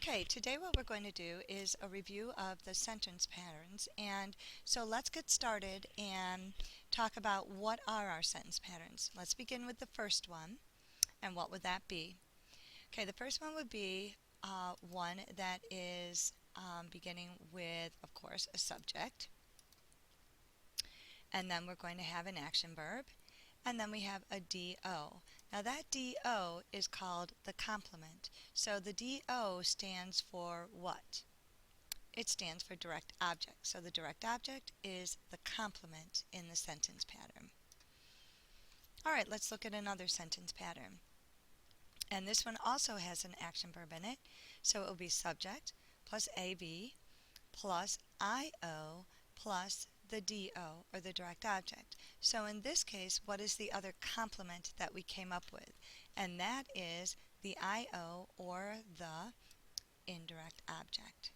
Okay, today what we're going to do is a review of the sentence patterns. And so let's get started and talk about what are our sentence patterns. Let's begin with the first one. And what would that be? Okay, the first one would be one that is beginning with, of course, a subject. And then we're going to have an action verb. And then we have a DO. Now that DO is called the complement. So the DO stands for what? It stands for direct object. So the direct object is the complement in the sentence pattern. All right, let's look at another sentence pattern. And this one also has an action verb in it. So it will be subject plus AV plus IO plus the DO, or the direct object. So in this case, what is the other complement that we came up with? And that is the IO, or the indirect object.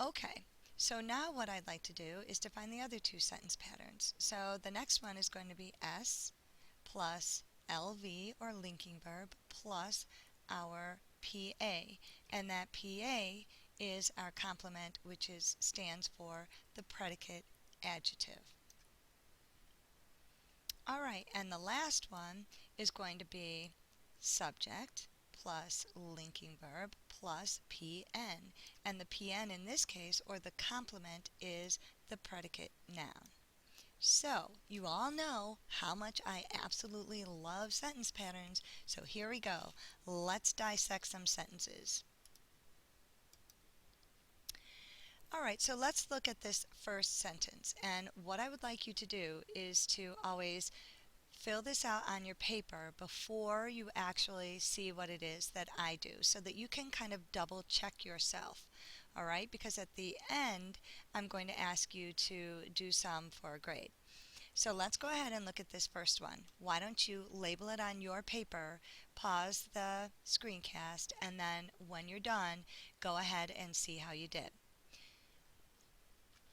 Okay, so now what I'd like to do is to find the other two sentence patterns. So the next one is going to be S plus LV, or linking verb, plus our PA. And that PA is our complement, which stands for the predicate adjective. All right, and the last one is going to be subject plus linking verb plus PN. And the PN in this case, or the complement, is the predicate noun. So, you all know how much I absolutely love sentence patterns, so here we go. Let's dissect some sentences. Alright, so let's look at this first sentence, and what I would like you to do is to always fill this out on your paper before you actually see what it is that I do, so that you can kind of double check yourself. Alright, because at the end I'm going to ask you to do some for a grade. So let's go ahead and look at this first one. Why don't you label it on your paper, pause the screencast, and then when you're done, go ahead and see how you did.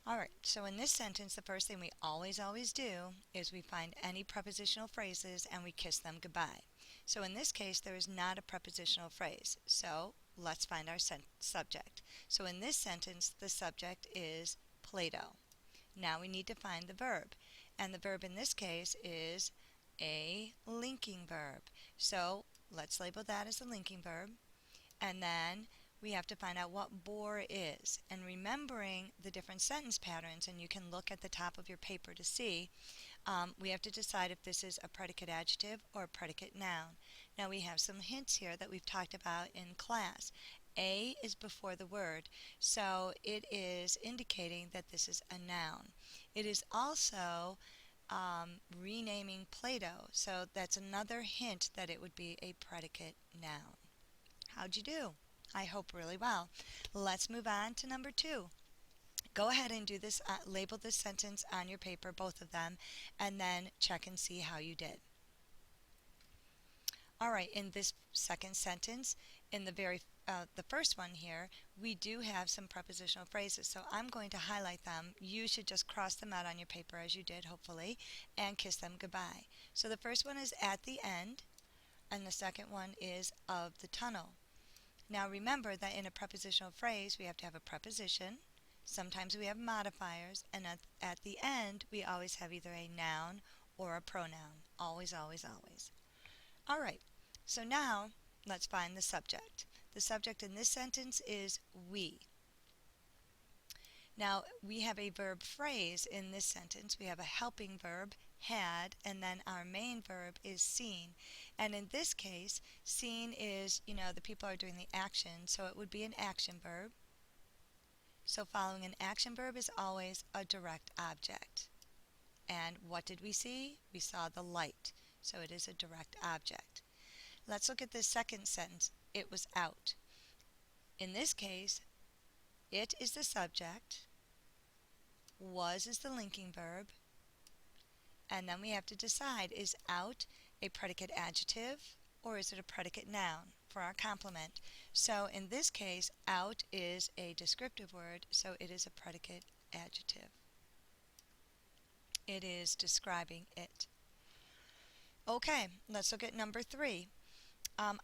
Alright, so in this sentence, the first thing we always do is we find any prepositional phrases and we kiss them goodbye. So in this case, there is not a prepositional phrase. So let's find our subject. So in this sentence, the subject is Play-Doh. Now we need to find the verb. And the verb in this case is a linking verb. So let's label that as a linking verb. And then we have to find out what bore is. And remembering the different sentence patterns, and you can look at the top of your paper to see, we have to decide if this is a predicate adjective or a predicate noun. Now we have some hints here that we've talked about in class. A is before the word, so it is indicating that this is a noun. It is also renaming Play-Doh, so that's another hint that it would be a predicate noun. How'd you do? I hope really well. Let's move on to number 2. Go ahead and do this, label this sentence on your paper, both of them, and then check and see how you did. Alright, in this second sentence, in the first one here, we do have some prepositional phrases, so I'm going to highlight them. You should just cross them out on your paper as you did, hopefully, and kiss them goodbye. So the first one is at the end, and the second one is of the tunnel. Now remember that in a prepositional phrase, we have to have a preposition. Sometimes we have modifiers, and at the end, we always have either a noun or a pronoun. Always, always, always. Alright, so now let's find the subject. The subject in this sentence is we. Now we have a verb phrase in this sentence. We have a helping verb, had, and then our main verb is seen. And in this case, seen is, the people are doing the action, so it would be an action verb. So following an action verb is always a direct object. And what did we see? We saw the light, so it is a direct object. Let's look at this second sentence. It was out. In this case, it is the subject, was is the linking verb, and then we have to decide, is out a predicate adjective or is it a predicate noun for our complement? So in this case, out is a descriptive word, so it is a predicate adjective. It is describing it. Okay, let's look at number 3.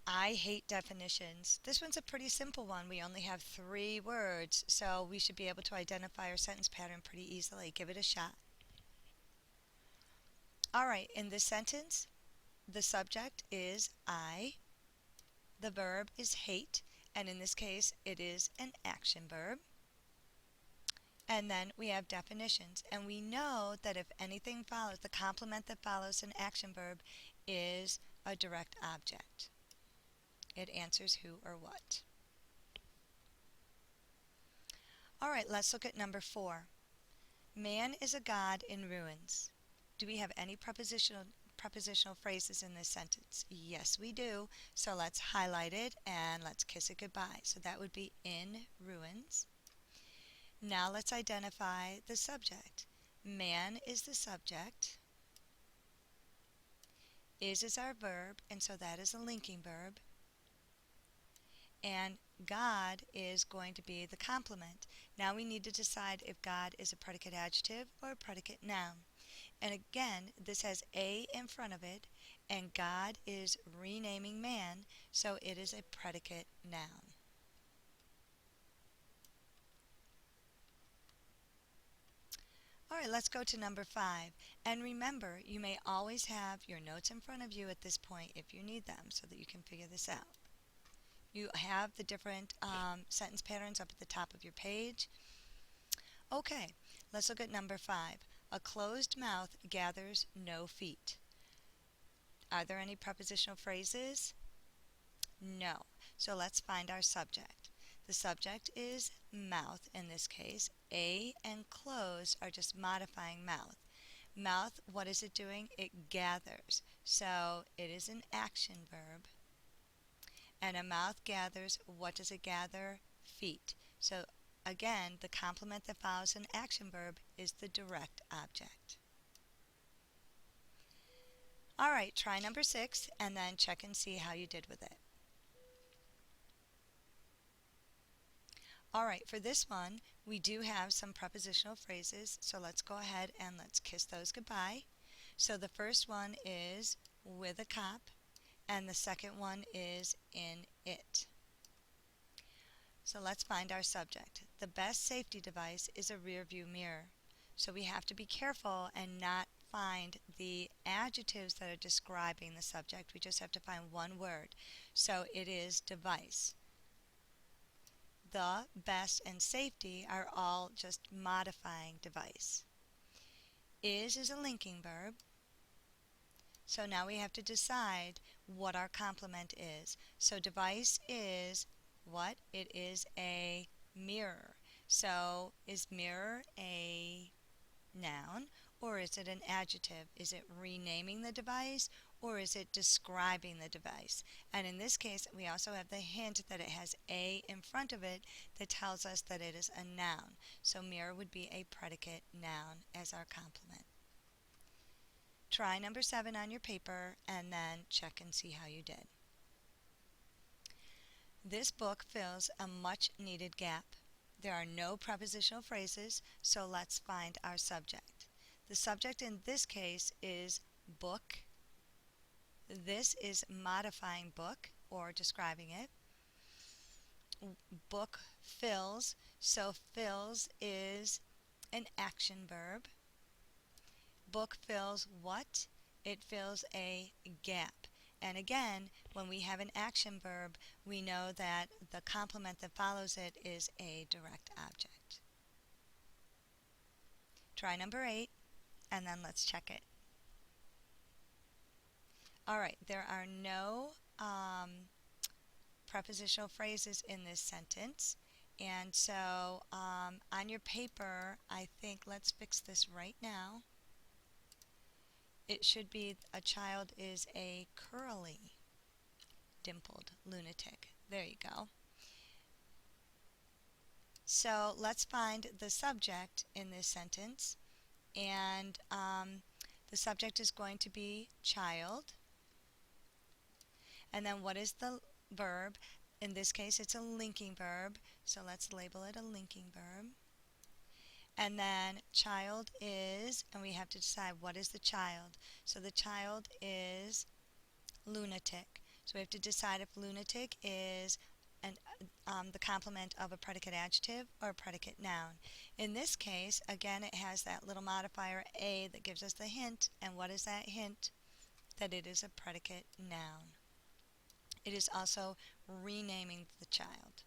I hate definitions. This one's a pretty simple one. We only have 3 words, so we should be able to identify our sentence pattern pretty easily. Give it a shot. All right, in this sentence, the subject is I, the verb is hate, and in this case, it is an action verb. And then we have definitions, and we know that if anything follows, the complement that follows an action verb is a direct object. It answers who or what. All right, let's look at number 4. Man is a god in ruins. Do we have any prepositional phrases in this sentence? Yes, we do. So let's highlight it and let's kiss it goodbye. So that would be in ruins. Now let's identify the subject. Man is the subject. Is our verb, and so that is a linking verb. And God is going to be the complement. Now we need to decide if God is a predicate adjective or a predicate noun. And again, this has a in front of it, and God is renaming man, so it is a predicate noun. All right, let's go to number 5. And remember, you may always have your notes in front of you at this point if you need them so that you can figure this out. You have the different sentence patterns up at the top of your page. Okay, let's look at number 5. A closed mouth gathers no feet. Are there any prepositional phrases? No. So let's find our subject. The subject is mouth in this case. A and closed are just modifying mouth. Mouth, what is it doing? It gathers. So it is an action verb. And a mouth gathers, what does it gather? Feet. So again, the complement that follows an action verb is the direct object. All right, try number 6 and then check and see how you did with it. All right, for this one, we do have some prepositional phrases, so let's go ahead and let's kiss those goodbye. So the first one is with a cop, and the second one is in it. So let's find our subject. The best safety device is a rear view mirror. So we have to be careful and not find the adjectives that are describing the subject. We just have to find one word. So it is device. The, best, and safety are all just modifying device. Is a linking verb. So now we have to decide what our complement is. So device is what? It is a mirror. So is mirror a noun or is it an adjective? Is it renaming the device or is it describing the device? And in this case, we also have the hint that it has a in front of it that tells us that it is a noun. So mirror would be a predicate noun as our complement. Try number 7 on your paper and then check and see how you did. This book fills a much needed gap. There are no prepositional phrases, so let's find our subject. The subject in this case is book. This is modifying book or describing it. Book fills, so fills is an action verb. Book fills what? It fills a gap. And again, when we have an action verb, we know that the complement that follows it is a direct object. Try number 8, and then let's check it. All right, there are no prepositional phrases in this sentence. And so on your paper, I think let's fix this right now. It should be a child is a curly, dimpled lunatic. There you go. So let's find the subject in this sentence. And the subject is going to be child. And then what is the verb? In this case, it's a linking verb. So let's label it a linking verb. And then child is, and we have to decide what is the child. So the child is lunatic. So we have to decide if lunatic is the complement of a predicate adjective or a predicate noun. In this case, again, it has that little modifier a that gives us the hint. And what is that hint? That it is a predicate noun. It is also renaming the child.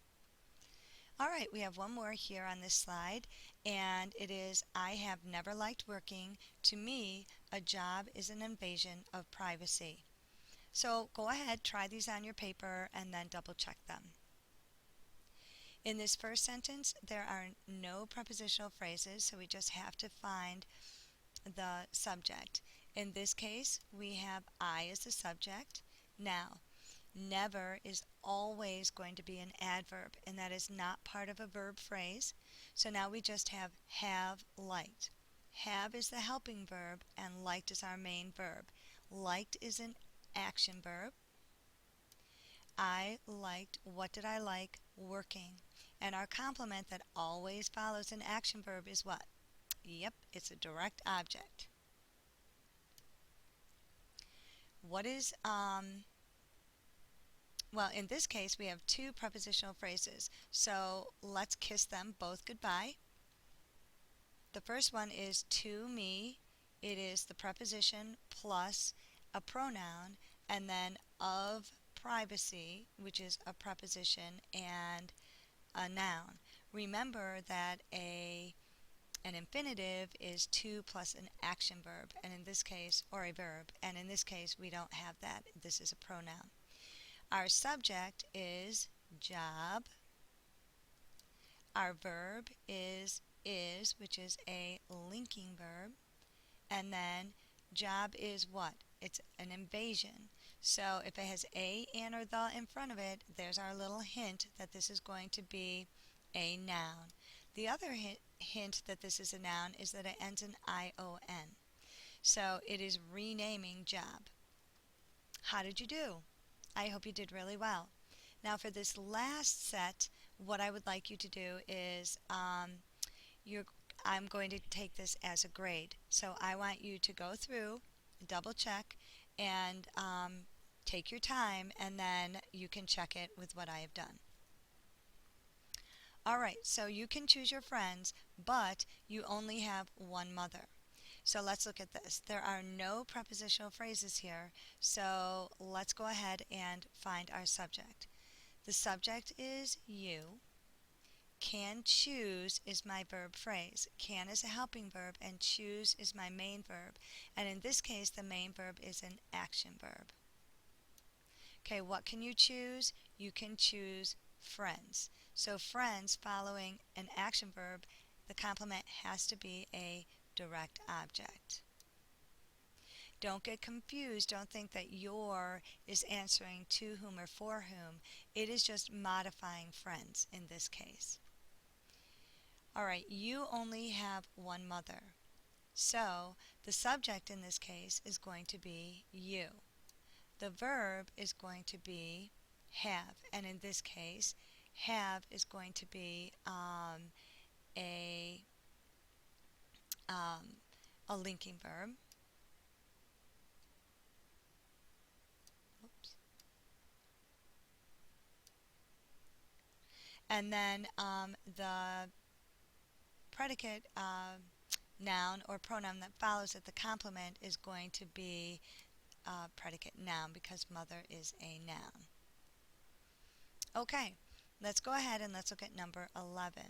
All right, we have one more here on this slide, and it is, I have never liked working. To me, a job is an invasion of privacy. So go ahead, try these on your paper, and then double check them. In this first sentence, there are no prepositional phrases, so we just have to find the subject. In this case, we have I as the subject. Now, never is always going to be an adverb, and that is not part of a verb phrase. So now we just have liked. Have is the helping verb, and liked is our main verb. Liked is an action verb. I liked, what did I like? Working. And our complement that always follows an action verb is what? Yep, it's a direct object. What is, well, in this case, we have two prepositional phrases. So let's kiss them both goodbye. The first one is to me. It is the preposition plus a pronoun, and then of privacy, which is a preposition and a noun. Remember that an infinitive is to plus an action verb, and in this case, or a verb, and in this case we don't have that. This is a pronoun. Our subject is job. Our verb is, which is a linking verb. And then job is what? It's an invasion. So if it has a, an, or the in front of it, there's our little hint that this is going to be a noun. The other hint that this is a noun is that it ends in I-O-N. So it is renaming job. How did you do? I hope you did really well. Now for this last set, what I would like you to do is I'm going to take this as a grade. So I want you to go through, double check, and take your time, and then you can check it with what I have done. Alright, so you can choose your friends, but you only have one mother. So let's look at this. There are no prepositional phrases here, so let's go ahead and find our subject. The subject is you. Can choose is my verb phrase. Can is a helping verb, and choose is my main verb. And in this case, the main verb is an action verb. Okay, what can you choose? You can choose friends. So friends following an action verb, the complement has to be a direct object. Don't get confused. Don't think that your is answering to whom or for whom. It is just modifying friends in this case. Alright, you only have one mother. So the subject in this case is going to be you. The verb is going to be have, and in this case, have is going to be a linking verb. Oops. And then the predicate noun or pronoun that follows it, the complement, is going to be predicate noun because mother is a noun. Okay, let's go ahead and let's look at number 11.